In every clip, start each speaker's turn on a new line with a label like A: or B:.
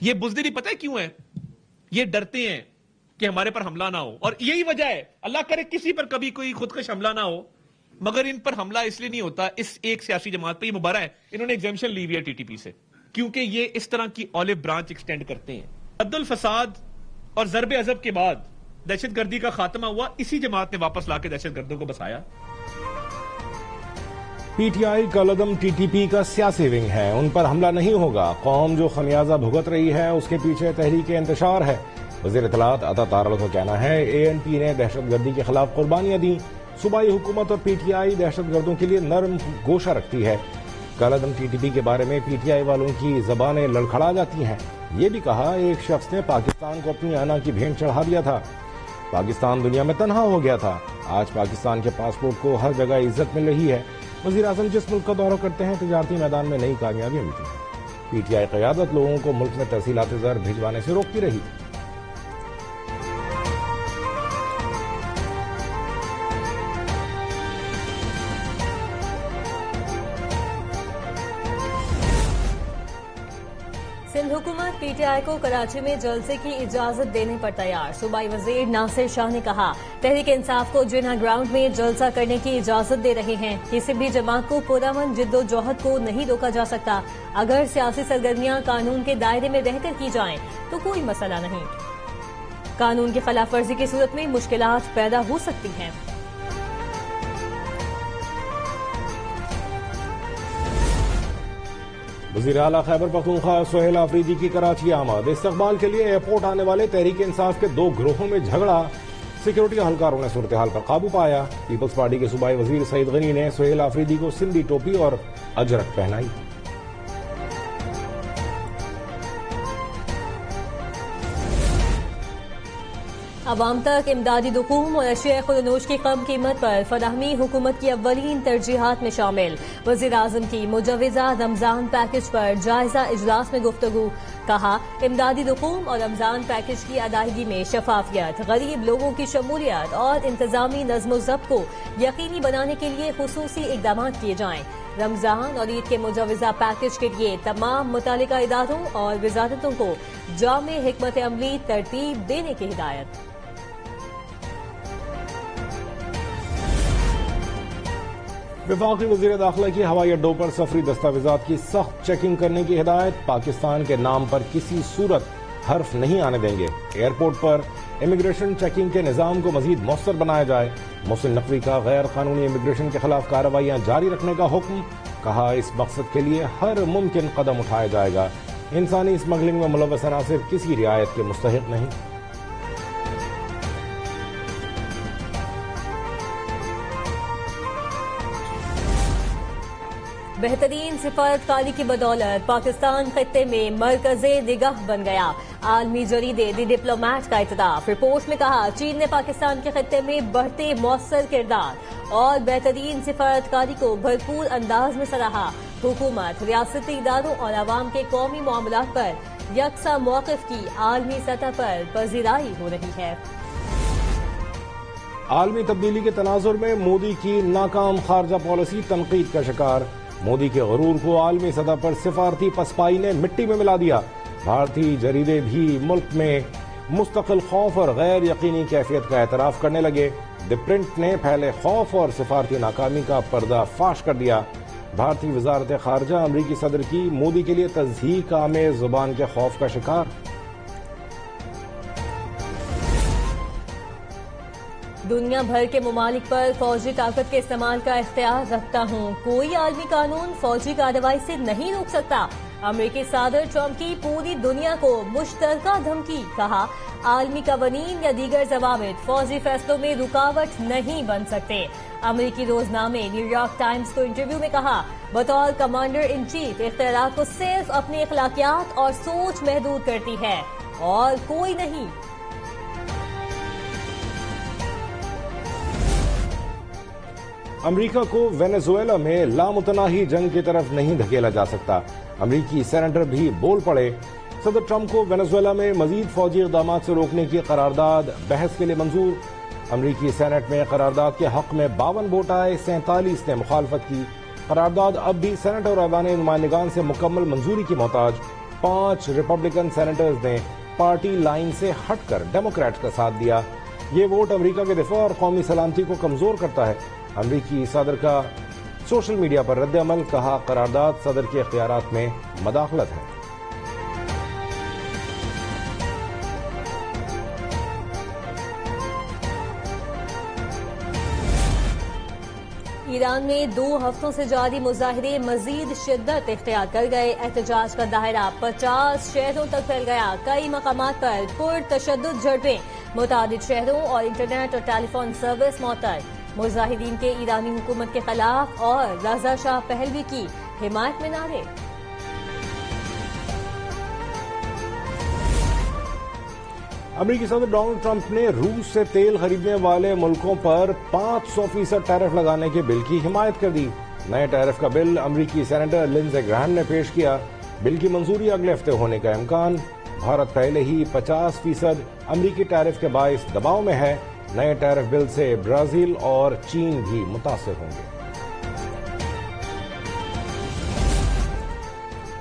A: یہ بزدلی پتہ ہے کیوں ہے؟ یہ ڈرتے ہیں کہ ہمارے پر حملہ نہ ہو، اور یہی وجہ ہے اللہ کرے کسی پر کبھی کوئی خودکش حملہ نہ ہو، مگر ان پر حملہ اس لیے نہیں ہوتا، اس ایک سیاسی جماعت پہ یہ مبارہ ہے، انہوں نے ایگزیمشن لی ہوئی ہے ٹی ٹی پی سے، کیونکہ یہ اس طرح کی اولیو برانچ ایکسٹینڈ کرتے ہیں۔ عدل الفساد اور ضرب عضب کے بعد دہشت گردی کا خاتمہ ہوا، اسی جماعت نے واپس لا کے دہشت گردوں کو بسایا۔
B: پی ٹی آئی کالعدم ٹی ٹی پی کا سیاسی ونگ ہے، ان پر حملہ نہیں ہوگا، قوم جو خمیازہ بھگت رہی ہے اس کے پیچھے تحریک انتشار ہے۔ وزیر اطلاعات عطا تارڑ کا کہنا ہے اے این پی نے دہشت گردی کے خلاف قربانیاں دیں، صوبائی حکومت اور پی ٹی آئی دہشت گردوں کے لیے نرم گوشہ رکھتی ہے۔ کالعدم ٹی ٹی پی کے بارے میں پی ٹی آئی والوں کی زبانیں لڑکھڑا جاتی ہیں۔ یہ بھی کہا ایک شخص نے پاکستان کو اپنی آنا کی بھینٹ چڑھا دیا تھا، پاکستان دنیا میں تنہا ہو گیا تھا، آج پاکستان کے پاسپورٹ کو ہر جگہ عزت مل رہی ہے۔ وزیر اعظم جس ملک کا دورہ کرتے ہیں تجارتی میدان میں نئی کامیابیاں ملتی ہیں۔ پی ٹی آئی قیادت لوگوں کو ملک میں ترسیلات زر بھجوانے سے روکتی رہی۔
C: سندھ حکومت پی ٹی آئی کو کراچی میں جلسے کی اجازت دینے پر تیار، صوبائی وزیر ناصر شاہ نے کہا تحریک انصاف کو جناح گراؤنڈ میں جلسہ کرنے کی اجازت دے رہے ہیں، کسی بھی جماعت کو پرامن جد و جہد کو نہیں روکا جا سکتا، اگر سیاسی سرگرمیاں قانون کے دائرے میں رہ کر کی جائیں تو کوئی مسئلہ نہیں، قانون کی خلاف ورزی کی صورت میں مشکلات پیدا ہو سکتی ہیں۔
B: وزیر اعلیٰ خیبر پختونخوا سہیل آفریدی کی کراچی آمد، استقبال کے لیے ایئرپورٹ آنے والے تحریک انصاف کے دو گروہوں میں جھگڑا، سیکورٹی اہلکاروں نے صورتحال پر قابو پایا۔ پیپلز پارٹی کے صوبائی وزیر سعید غنی نے سہیل آفریدی کو سندھی ٹوپی اور اجرک پہنائی۔
C: عوام تک امدادی دخول اور اشیاء خودنوش کی کم قیمت پر فراہمی حکومت کی اولین ترجیحات میں شامل، وزیر اعظم کی مجوزہ رمضان پیکج پر جائزہ اجلاس میں گفتگو، کہا امدادی دخول اور رمضان پیکج کی ادائیگی میں شفافیت، غریب لوگوں کی شمولیت اور انتظامی نظم و ضبط کو یقینی بنانے کے لیے خصوصی اقدامات کیے جائیں، رمضان اور عید کے مجوزہ پیکج کے لیے تمام متعلقہ اداروں اور وزارتوں کو جامع حکمت عملی ترتیب دینے کی ہدایت۔
B: وفاقی وزیر داخلہ کی ہوائی اڈوں پر سفری دستاویزات کی سخت چیکنگ کرنے کی ہدایت، پاکستان کے نام پر کسی صورت حرف نہیں آنے دیں گے، ایئرپورٹ پر امیگریشن چیکنگ کے نظام کو مزید مؤثر بنایا جائے، محسن نقوی کا غیر قانونی امیگریشن کے خلاف کارروائیاں جاری رکھنے کا حکم، کہا اس مقصد کے لیے ہر ممکن قدم اٹھایا جائے گا، انسانی اسمگلنگ میں ملوث عناصر کسی رعایت کے مستحق نہیں۔
C: بہترین سفارتکاری کی بدولت پاکستان خطے میں مرکز نگاہ بن گیا، عالمی جریدے دی ڈپلومیٹ کا اعتراف، رپورٹ میں کہا چین نے پاکستان کے خطے میں بڑھتے مؤثر کردار اور بہترین سفارتکاری کو بھرپور انداز میں سراہا، حکومت ریاستی اداروں اور عوام کے قومی معاملات پر یکساں موقف کی عالمی سطح پر پذیرائی ہو رہی ہے۔
B: عالمی تبدیلی کے تناظر میں مودی کی ناکام خارجہ پالیسی تنقید کا شکار، مودی کے غرور کو عالمی سطح پر سفارتی پسپائی نے مٹی میں ملا دیا، بھارتی جریدے بھی ملک میں مستقل خوف اور غیر یقینی کیفیت کا اعتراف کرنے لگے، دی پرنٹ نے پھیلے خوف اور سفارتی ناکامی کا پردہ فاش کر دیا، بھارتی وزارت خارجہ امریکی صدر کی مودی کے لیے تضحیک آمیز زبان کے خوف کا شکار۔
C: دنیا بھر کے ممالک پر فوجی طاقت کے استعمال کا اختیار رکھتا ہوں، کوئی عالمی قانون فوجی کارروائی سے نہیں روک سکتا، امریکی صدر ٹرمپ کی پوری دنیا کو مشترکہ دھمکی، کہا عالمی قوانین یا دیگر ضوابط فوجی فیصلوں میں رکاوٹ نہیں بن سکتے، امریکی روزنامے نیو یارک ٹائمز کو انٹرویو میں کہا بطور کمانڈر ان چیف اختیارات کو صرف اپنی اخلاقیات اور سوچ محدود کرتی ہے اور کوئی نہیں۔
B: امریکہ کو وینزویلا میں لامتناہی جنگ کی طرف نہیں دھکیلا جا سکتا، امریکی سینیٹر بھی بول پڑے، صدر ٹرمپ کو وینزویلا میں مزید فوجی اقدامات سے روکنے کی قرارداد بحث کے لیے منظور، امریکی سینٹ میں قرارداد کے حق میں 52 ووٹ آئے، 47 نے مخالفت کی، قرارداد اب بھی سینٹ اور ایوان نمائندگان سے مکمل منظوری کی محتاج، 5 ریپبلکن سینیٹرز نے پارٹی لائن سے ہٹ کر ڈیموکریٹس کا ساتھ دیا. یہ ووٹ امریکہ کے دفاع اور قومی سلامتی کو کمزور کرتا ہے. امریکی صدر کا سوشل میڈیا پر رد عمل, کہا قرارداد صدر کے اختیارات میں مداخلت ہے.
C: ایران میں 2 ہفتوں سے جاری مظاہرے مزید شدت اختیار کر گئے. احتجاج کا دائرہ 50 شہروں تک پھیل گیا. کئی مقامات پر پرتشدد جھڑپیں, متعدد شہروں اور انٹرنیٹ اور ٹیلی فون سروس معطل. مظاہرین کے ایرانی حکومت کے خلاف اور رضا شاہ پہلوی کی حمایت میں نعرے.
B: امریکی صدر ڈونلڈ ٹرمپ نے روس سے تیل خریدنے والے ملکوں پر 500% ٹیرف لگانے کے بل کی حمایت کر دی. نئے ٹیرف کا بل امریکی سینیٹر لنزے گراہم نے پیش کیا. بل کی منظوری اگلے ہفتے ہونے کا امکان. بھارت پہلے ہی 50% امریکی ٹیرف کے باعث دباؤ میں ہے. نئے ٹیرف بل سے برازیل اور چین بھی متاثر ہوں گے.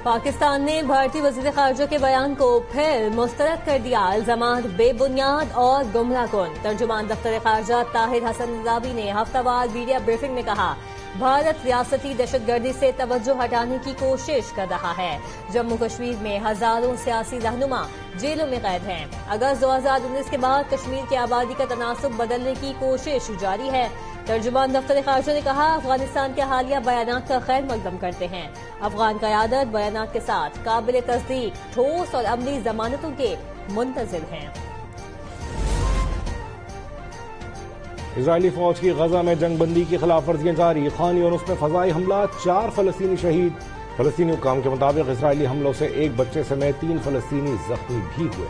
C: پاکستان نے بھارتی وزیر خارجہ کے بیان کو پھر مسترد کر دیا. الزامات بے بنیاد اور گمراہ کن. ترجمان دفتر خارجہ طاہر حسن نظامی نے ہفتہ وار میڈیا بریفنگ میں کہا, بھارت ریاستی دہشت گردی سے توجہ ہٹانے کی کوشش کر رہا ہے. جموں کشمیر میں ہزاروں سیاسی رہنما جیلوں میں قید ہیں. اگست 2019 کے بعد کشمیر کی آبادی کا تناسب بدلنے کی کوشش جاری ہے. ترجمان دفتر خارجہ نے کہا, افغانستان کے حالیہ بیانات کا خیر مقدم کرتے ہیں. افغان قیادت بیانات کے ساتھ قابل تصدیق ٹھوس اور عملی ضمانتوں کے منتظر ہیں.
B: اسرائیلی فوج کی غزہ میں جنگ بندی کی خلاف ورزیاں جاری. خان یونس میں فضائی حملہ, 4 فلسطینی شہید. فلسطینی حکام کے مطابق اسرائیلی حملوں سے 1 بچے سمیت 3 فلسطینی زخمی بھی ہوئے.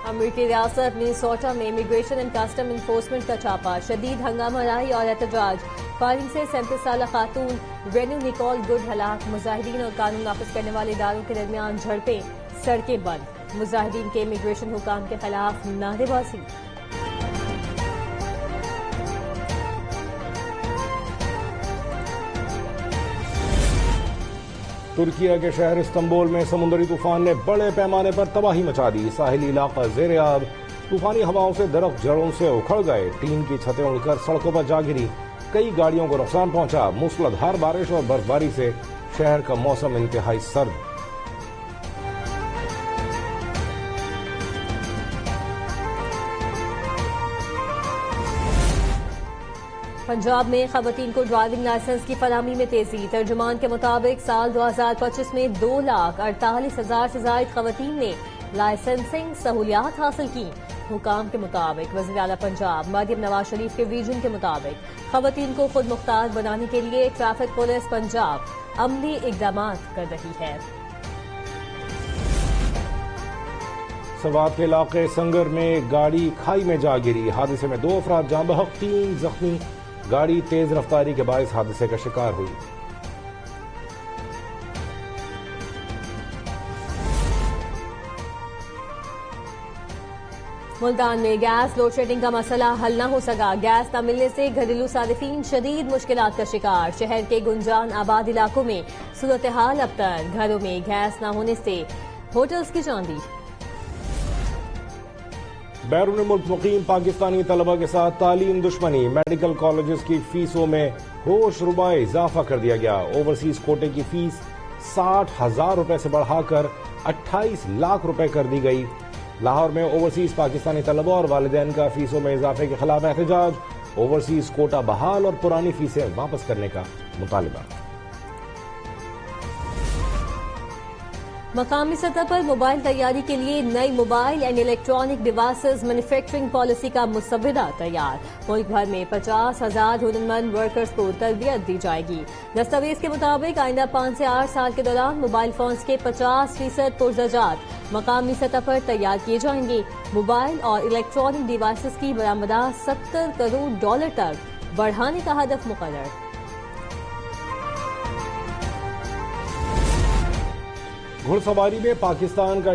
C: امریکی ریاست منیسوٹا میں امیگریشن اینڈ کسٹم انفورسمنٹ کا چھاپا. شدید ہنگامہ آرائی اور احتجاج. فائرنگ سے 37 سالہ خاتون رینو نیکول گڈ ہلاک. مظاہرین اور قانون نافذ کرنے والے اداروں کے درمیان جھڑپیں, سڑکیں بند. مظاہرین کے امیگریشن حکام کے خلاف نعرے بازی.
B: ترکیہ کے شہر استنبول میں سمندری طوفان نے بڑے پیمانے پر تباہی مچا دی. ساحلی علاقہ زیر آب. طوفانی ہواؤں سے درخت جڑوں سے اکھڑ گئے. ٹین کی چھتیں اڑ کر سڑکوں پر جا گری. کئی گاڑیوں کو نقصان پہنچا. موسلادھار بارش اور برفباری سے شہر کا موسم انتہائی سرد.
C: پنجاب میں خواتین کو ڈرائیونگ لائسنس کی فراہمی میں تیزی. ترجمان کے مطابق سال 2025 میں 2,48,000 سے زائد خواتین نے لائسنسنگ سہولیات حاصل کی. حکام کے مطابق وزیر اعلیٰ پنجاب مریم نواز شریف کے ویژن کے مطابق خواتین کو خود مختار بنانے کے لیے ٹریفک پولیس پنجاب عملی اقدامات کر رہی ہے.
B: سوات کے علاقے سنگر میں گاڑی کھائی میں جا گری. حادثے میں 2 افراد جاں بحق, 3 زخمی. گاڑی تیز رفتاری کے باعث حادثے کا شکار ہوئی.
C: ملتان میں گیس لوڈ شیڈنگ کا مسئلہ حل نہ ہو سکا. گیس نہ ملنے سے گھریلو صارفین شدید مشکلات کا شکار. شہر کے گنجان آباد علاقوں میں صورتحال ابتر. گھروں میں گیس نہ ہونے سے ہوٹلز کی چاندی.
B: بیرون ملک مقیم پاکستانی طلبہ کے ساتھ تعلیم دشمنی. میڈیکل کالجز کی فیسوں میں ہوش ربا اضافہ کر دیا گیا. اوورسیز کوٹے کی فیس 60,000 روپے سے بڑھا کر 28 لاکھ روپے کر دی گئی. لاہور میں اوورسیز پاکستانی طلبہ اور والدین کا فیسوں میں اضافے کے خلاف احتجاج. اوورسیز کوٹا بحال اور پرانی فیسیں واپس کرنے کا مطالبہ.
C: مقامی سطح پر موبائل تیاری کے لیے نئی mobile and electronic devices manufacturing policy کا مسودہ تیار. ملک بھر میں 50,000 ہنرمند ورکرز کو تربیت دی جائے گی. دستاویز کے مطابق آئندہ 5 سے 8 سال کے دوران موبائل فونز کے 50% پرزجات مقامی سطح پر تیار کیے جائیں گے. موبائل اور الیکٹرانک ڈیوائسز کی برآمدات $70 کروڑ تک بڑھانے کا ہدف مقرر.
B: گھڑ سواری میں پاکستان کا